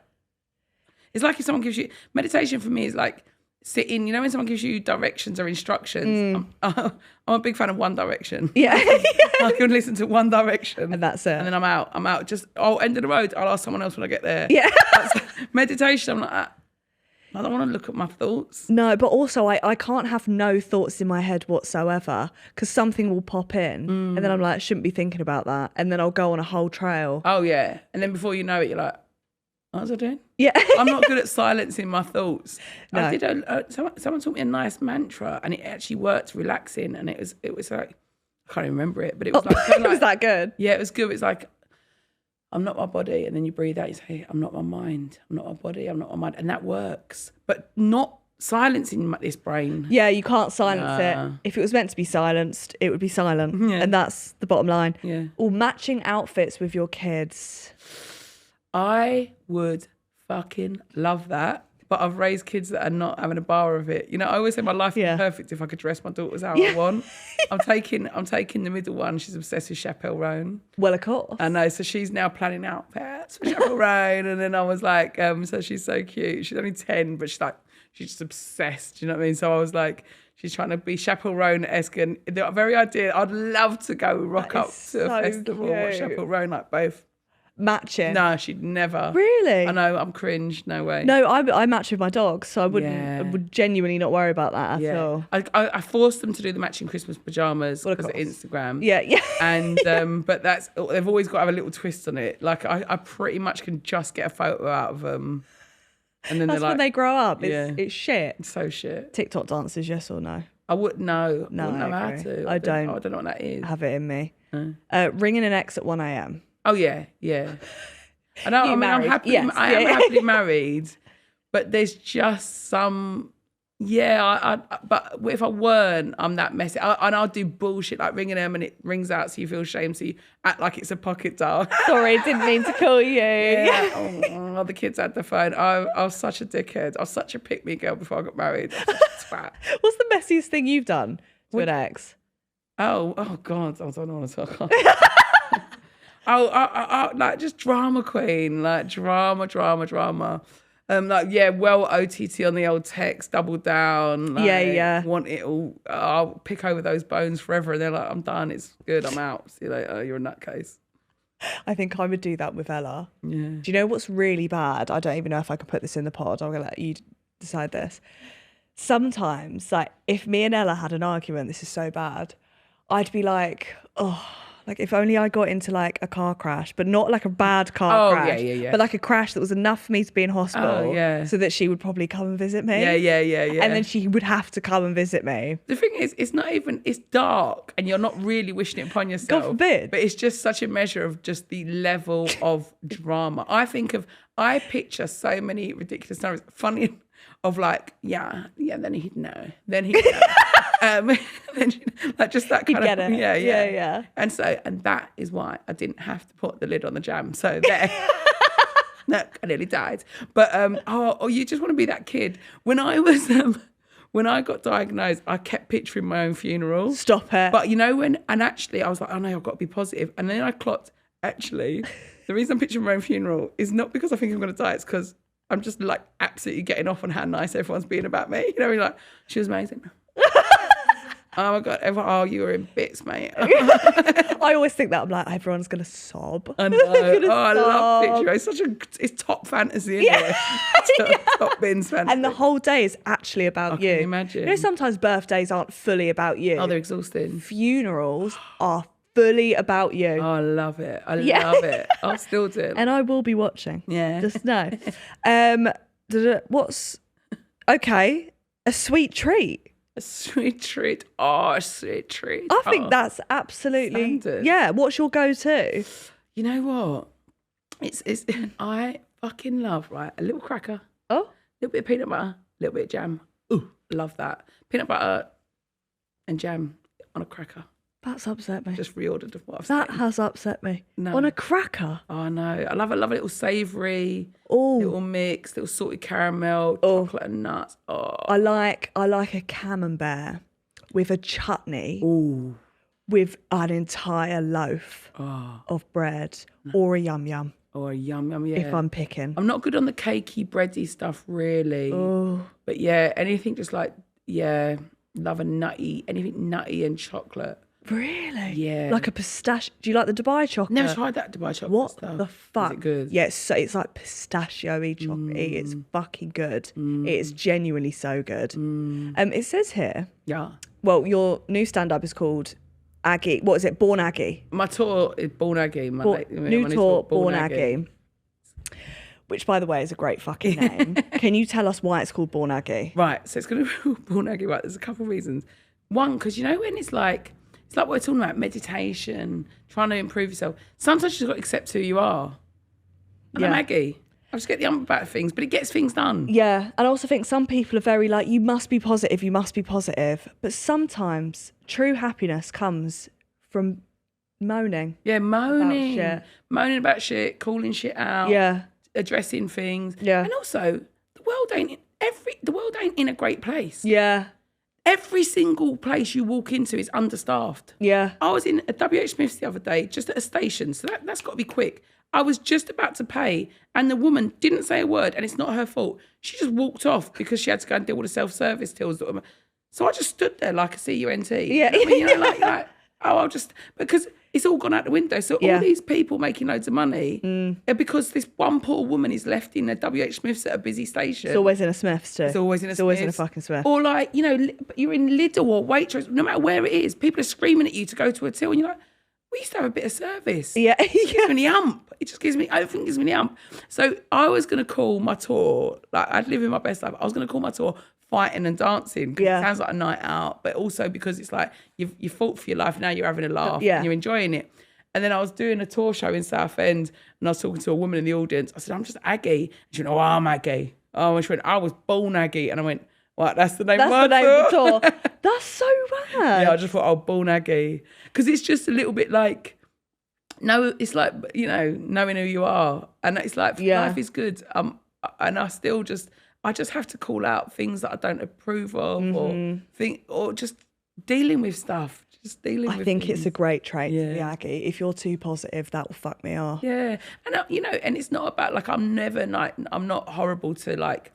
it's like if someone gives you meditation for me is like. Sitting, you know, when someone gives you directions or instructions, I'm a big fan of One Direction. Yeah. I can listen to One Direction. And that's it. And then I'm out. Just, end of the road. I'll ask someone else when I get there. Yeah. Meditation, I'm like, I don't want to look at my thoughts. No, but also I can't have no thoughts in my head whatsoever because something will pop in and then I'm like, I shouldn't be thinking about that. And then I'll go on a whole trail. Oh, yeah. And then before you know it, you're like, what was I doing? Yeah. I'm not good at silencing my thoughts. No. I did someone taught me a nice mantra and it actually worked relaxing and it was like, I can't even remember it, but it was like, it was that good? Yeah, it was good. It's like, I'm not my body. And then you breathe out, you say, I'm not my mind. I'm not my body. I'm not my mind. And that works, but not silencing this brain. Yeah, you can't silence it. If it was meant to be silenced, it would be silent. Yeah. And that's the bottom line. Yeah. Or matching outfits with your kids. I would fucking love that, but I've raised kids that are not having a bar of it. You know, I always say my life would be perfect if I could dress my daughters how I want. I'm taking the middle one. She's obsessed with Chappelle Roan. Well, of course. I know. So she's now planning outfits for Chappelle Roan, and then I was like, so she's so cute. She's only 10, but she's just obsessed. You know what I mean? So I was like, she's trying to be Chappelle Roan-esque, and the very idea. I'd love to go rock up to a festival and watch Chappelle Roan like both. Matching? No, she'd never. Really? I know, I'm cringe. No way. No, I match with my dogs, so I would genuinely not worry about that at all. I forced them to do the matching Christmas pajamas because of Instagram. Yeah. And but they've always got to have a little twist on it. Like I pretty much can just get a photo out of them. And then that's like, when they grow up. It's shit. It's so shit. TikTok dances, yes or no? I wouldn't know. No, I wouldn't know how to. I don't know what that is. Have it in me. Ringing an ex at 1 a.m. Oh yeah. I know. I mean, I'm happily married, but there's just some. Yeah, but if I weren't, I'm that messy. And I'll do bullshit like ringing them and it rings out so you feel shame, so you act like it's a pocket dial. Sorry, didn't mean to call you. Yeah. The kids had the phone. I was such a dickhead. I was such a pick-me girl before I got married. I was such a twat. What's the messiest thing you've done to an ex? Oh God, I don't want to talk. Like just drama queen, like drama. Well OTT on the old text, double down. Like, want it all. I'll pick over those bones forever. And they're like, I'm done. It's good. I'm out. See you later. You're a nutcase. I think I would do that with Ella. Yeah. Do you know what's really bad? I don't even know if I can put this in the pod. I'm going to let you decide this. Sometimes, like, if me and Ella had an argument, this is so bad, I'd be like, like if only I got into like a car crash, but not like a bad car crash, but like a crash that was enough for me to be in hospital, so that she would probably come and visit me. Yeah. And then she would have to come and visit me. The thing is, it's not even, it's dark and you're not really wishing it upon yourself. God forbid. But it's just such a measure of just the level of drama. I picture so many ridiculous scenarios. Funny of like, then he'd know. Then he'd know. Then, like just that kind He'd of, get it. Yeah. And that is why I didn't have to put the lid on the jam. So there. Look, I nearly died. But, you just want to be that kid. When I got diagnosed, I kept picturing my own funeral. Stop it. But actually I was like, oh no, I've got to be positive. And then I clocked, actually, the reason I'm picturing my own funeral is not because I think I'm going to die. It's because I'm just like absolutely getting off on how nice everyone's being about me. You know, like, she was amazing. Oh my God, you were in bits, mate. I always think that. I'm like, everyone's going to sob. I know. I love picturing. It's top fantasy, isn't it? Top bins fantasy. And the whole day is actually about you. Can you imagine? You know, sometimes birthdays aren't fully about you. Oh, they're exhausting. Funerals are fully about you. Oh, I love it. I love it. I'll still do it. And I will be watching. Yeah. Just know. Okay, a sweet treat. A sweet treat. Oh, a sweet treat. I think that's absolutely standard. Yeah. What's your go-to? You know what? It's I fucking love, right? A little cracker. Oh. A little bit of peanut butter, a little bit of jam. Ooh, love that. Peanut butter and jam on a cracker. That's upset me. Just reordered of what I've That said. has upset me. No. On a cracker. Oh no. I love a little savoury, Oh. little mix, little salted caramel, chocolate and nuts. Oh. I like a camembert with a chutney. Ooh. With an entire loaf of bread or a yum yum. Or a yum, yeah. If I'm picking. I'm not good on the cakey, bready stuff, really. Oh. But yeah, anything just like, love anything nutty and chocolate. Really? Yeah. Like a pistachio. Do you like the Dubai chocolate? Never tried that Dubai chocolate What stuff. the fuck? Is it good? Yeah, it's like pistachio-y chocolate. It's fucking good. It is genuinely so good. It says here, well, your new stand-up is called Aggie. What is it? Born Aggie. My tour is Born Aggie. New tour, Born Aggie. Which, by the way, is a great fucking name. Can you tell us why it's called Born Aggie? Right, so it's going to be Born Aggie. Right, there's a couple of reasons. One, because you know when it's like what we're talking about, meditation, trying to improve yourself. Sometimes you've got to accept who you are. And I'm Aggie. I just get the ump about things, but it gets things done. Yeah, and I also think some people are very like, you must be positive, you must be positive. But sometimes true happiness comes from moaning. Yeah, moaning. Moaning about shit, calling shit out. Yeah. Addressing things. Yeah. And also, the world ain't in a great place. Yeah. Every single place you walk into is understaffed. Yeah. I was in a WH Smyth's the other day, just at a station, so that's got to be quick. I was just about to pay, and the woman didn't say a word, and it's not her fault. She just walked off because she had to go and deal with the self-service tills. So I just stood there like a CUNT. Yeah. You know what I mean? You know, like, because it's all gone out the window. So all these people making loads of money are because this one poor woman is left in a WH Smyth's at a busy station. It's always in a Smyth's too. It's always in a fucking Smyth's. Or like, you know, you're in Lidl or Waitrose, no matter where it is, people are screaming at you to go to a till and you're like, we used to have a bit of service. Yeah. It just gives me the ump. It just gives me, everything gives me the ump. So I was going to call my tour, like I'd live in my best life. I was going to call my tour Fighting and Dancing because it sounds like a night out, but also because it's like you fought for your life, now you're having a laugh and you're enjoying it. And then I was doing a tour show in Southend and I was talking to a woman in the audience. I said, I'm just Aggie. And she went, oh, I'm Aggie. Oh, and she went, I was Born Aggie. And I went, what, that's the name of my tour? That's so bad. Yeah, I just thought, oh, Born Aggie. Because it's just a little bit like, no, it's like, you know, knowing who you are. And it's like, life is good. And I still just have to call out things that I don't approve of or just dealing with stuff. I think it's a great trait for the Aggie. If you're too positive, that will fuck me off. Yeah. And, you know, and it's not about like, I'm not horrible to like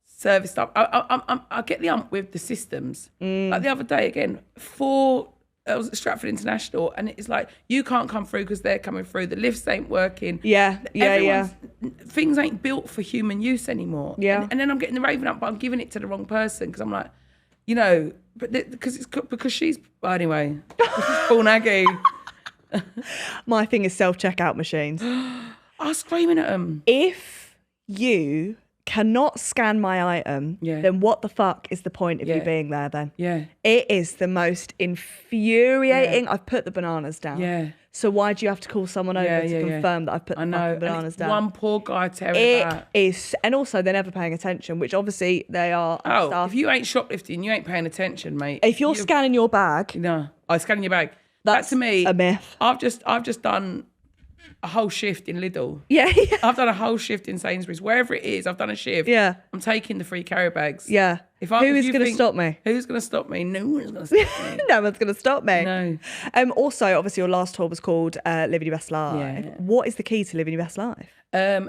service stuff. I get the ump with the systems. Like the other day again, I was at Stratford International and it's like, you can't come through because they're coming through. The lifts ain't working. Yeah. Things ain't built for human use anymore. Yeah. And then I'm getting the raving up, but I'm giving it to the wrong person because I'm like, you know, because she's, well, anyway, she's Born Aggie. My thing is self-checkout machines. I was screaming at them. If you cannot scan my item, then what the fuck is the point of you being there then? Yeah. It is the most infuriating. I've put the bananas down. Yeah. So why do you have to call someone over to confirm that I've put the fucking bananas down? One poor guy tearing it back. is, and also they're never paying attention, which obviously they are. If you ain't shoplifting, you ain't paying attention, mate. If you're scanning your bag, scanning your bag. That's that to me a myth. I've just done a whole shift in Lidl. Yeah. I've done a whole shift in Sainsbury's. Wherever it is, I've done a shift. Yeah. I'm taking the free carry bags. Yeah. Who is going to stop me? Who's going to stop me? No one's going to stop me. No one's going to stop me. No. Also, obviously, your last tour was called Living Your Best Life. Yeah. What is the key to living your best life?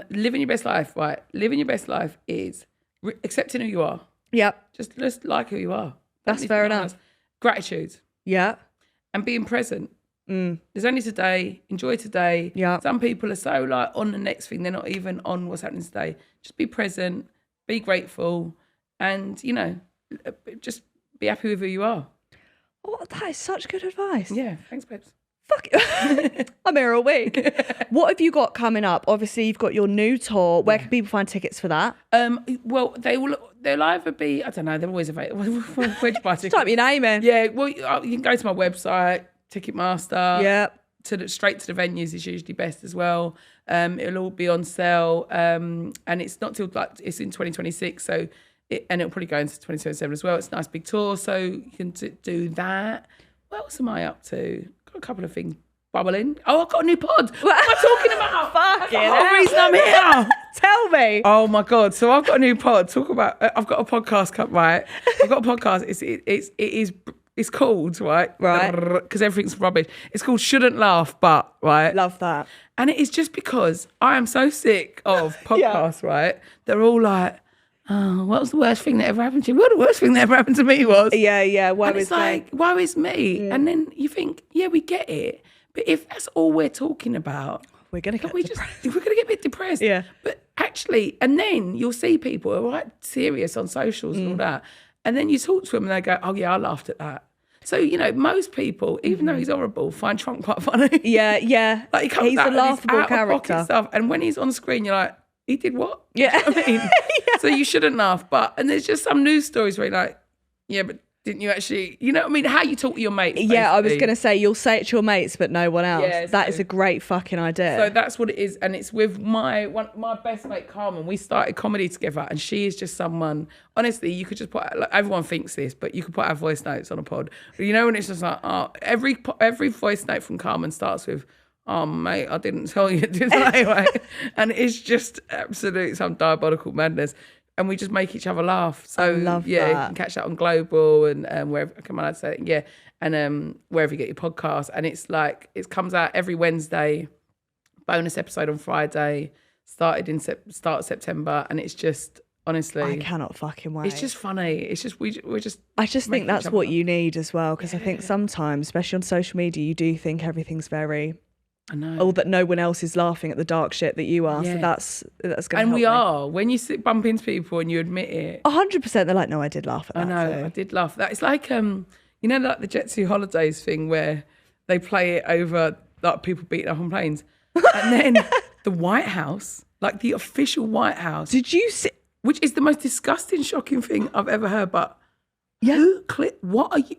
Living your best life, right? Living your best life is accepting who you are. Yep. Just like who you are. That's fair enough. Gratitude. Yeah. And being present. There's only today. Enjoy today. Yeah. Some people are so like on the next thing. They're not even on what's happening today. Just be present. Be grateful. And, just be happy with who you are. Oh, that is such good advice. Yeah. Thanks, babes. Fuck it. I'm here all week. What have you got coming up? Obviously, you've got your new tour. Where can people find tickets for that? Well, they'll either be, I don't know, they're always available. Where'd you buy tickets? Type your name in. Yeah, well, you can go to my website, Ticketmaster. Yeah. Straight to the venues is usually best as well. It'll all be on sale. And it's not till it's in 2026. So, and it'll probably go into 2027 as well. It's a nice big tour. So you can do that. What else am I up to? Got a couple of things bubbling. Oh, I've got a new pod. What am I talking about? Fucking That's the whole reason I'm here. Tell me. Oh my God. So I've got a new pod. I've got a podcast, right? I've got a podcast. It's called, right? Because everything's rubbish. It's called Shouldn't Laugh, But, right? Love that. And it is just because I am so sick of podcasts, right? They're all like, oh, what was the worst thing that ever happened to you? Well, the worst thing that ever happened to me was. Yeah. Woe is me. Woe is me. And then you think, yeah, we get it. But if that's all we're talking about, we're going to get we're going to get a bit depressed. Yeah. But actually, and then you'll see people who are right serious on socials and all that. And then you talk to them and they go, oh, yeah, I laughed at that. So, most people, even though he's horrible, find Trump quite funny. Yeah. Like he comes he's out a laughable with his character. out-of-pocket stuff. And when he's on screen, you're like, he did what? Yeah. You know what I mean? So you shouldn't laugh. And there's just some news stories where you're like, yeah, but didn't you actually, you know what I mean? How you talk to your mates. Basically. Yeah, I was going to say, you'll say it to your mates, but no one else. Yeah, that is a great fucking idea. So that's what it is. And it's with my best mate, Carmen. We started comedy together and she is just someone, honestly, you could just put, like, everyone thinks this, but you could put our voice notes on a pod. When it's just like, oh, every voice note from Carmen starts with, oh, mate, I didn't tell you, did I? Right? And it's just absolute, some diabolical madness. And we just make each other laugh. So, I love that. You can catch that on Global and wherever, come on, I'd say, yeah. And wherever you get your podcast. And it's like, it comes out every Wednesday, bonus episode on Friday, start of September. And it's just, honestly. I cannot fucking wait. It's just funny. It's just, we're just. I just think that's what you need as well. Because I think sometimes, especially on social media, you do think everything's very. I know. Oh, that no one else is laughing at the dark shit that you are. Yeah. So that's going to And we me. are. When you bump into people and you admit it. 100%, they're like, no, I did laugh at that. I know, too. I did laugh at that. It's like, like the Jet 2 Holidays thing where they play it over like people beating up on planes. And then the White House, like the official White House. Did you see? Which is the most disgusting, shocking thing I've ever heard. But Yeah. what are you?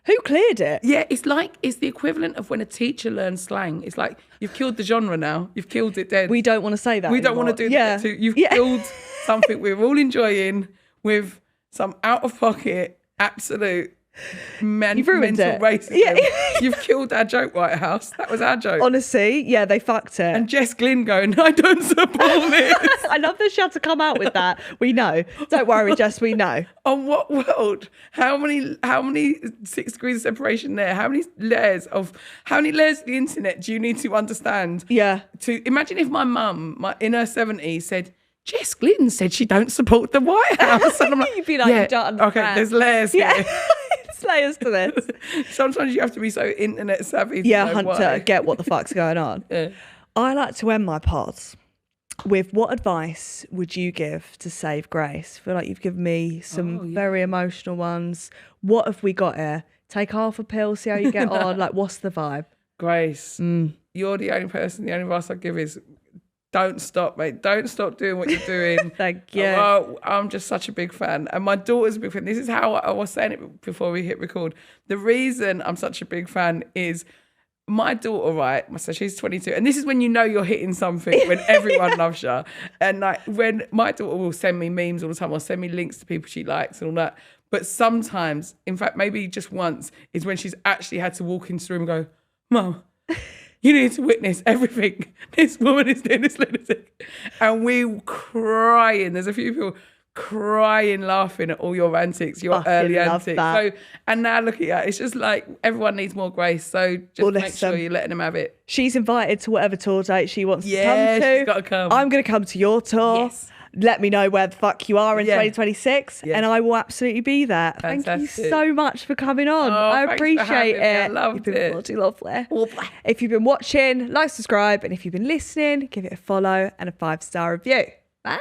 Who cleared it? Yeah, it's the equivalent of when a teacher learns slang. It's like, you've killed the genre now. You've killed it dead. We don't want to say that. We don't want to do that too. You've killed something we're all enjoying with some out-of-pocket, absolute mental racism. Yeah. You've killed our joke, White House. That was our joke. Honestly, yeah, they fucked it. And Jess Glynn going, I don't support this. I love that she had to come out with that. We know. Don't worry, Jess, we know. On what world? How many 6 degrees of separation there? How many layers of the internet do you need to understand? Yeah. To imagine if my mum, in her 70s, said, Jess Glynn said she don't support the White House. And I'm like, you'd be like, you don't understand. Okay, there's layers here. There's layers to this. Sometimes you have to be so internet savvy to know Hunter, get what the fuck's going on. Yeah. I like to end my pods with, what advice would you give to save grace? I feel like you've given me some very emotional ones. What have we got here? Take half a pill, see how you get on. Like, what's the vibe? Grace, you're the only person, the only advice I give is don't stop, mate. Don't stop doing what you're doing. Thank you. Oh, I'm just such a big fan. And my daughter's a big fan. This is how I was saying it before we hit record. The reason I'm such a big fan is my daughter, right? So she's 22. And this is when you know you're hitting something, when everyone loves you. And like when my daughter will send me memes all the time, or send me links to people she likes and all that. But sometimes, in fact, maybe just once, is when she's actually had to walk into the room and go, Mum, you need to witness everything. This woman is doing this lunatic. And we were crying. There's a few people crying, laughing at all your antics, your early antics. So, and now look at you. It's just like everyone needs more Grace. So just make sure you're letting them have it. She's invited to whatever tour date she wants to come to. Yeah, she's got to come. I'm going to come to your tour. Yes. Let me know where the fuck you are in 2026 and I will absolutely be there. Fantastic. Thank you so much for coming on. I appreciate it. I loved You've been it. bloody lovely. If you've been watching, like, subscribe, and if you've been listening, give it a follow and a 5-star review. Bye.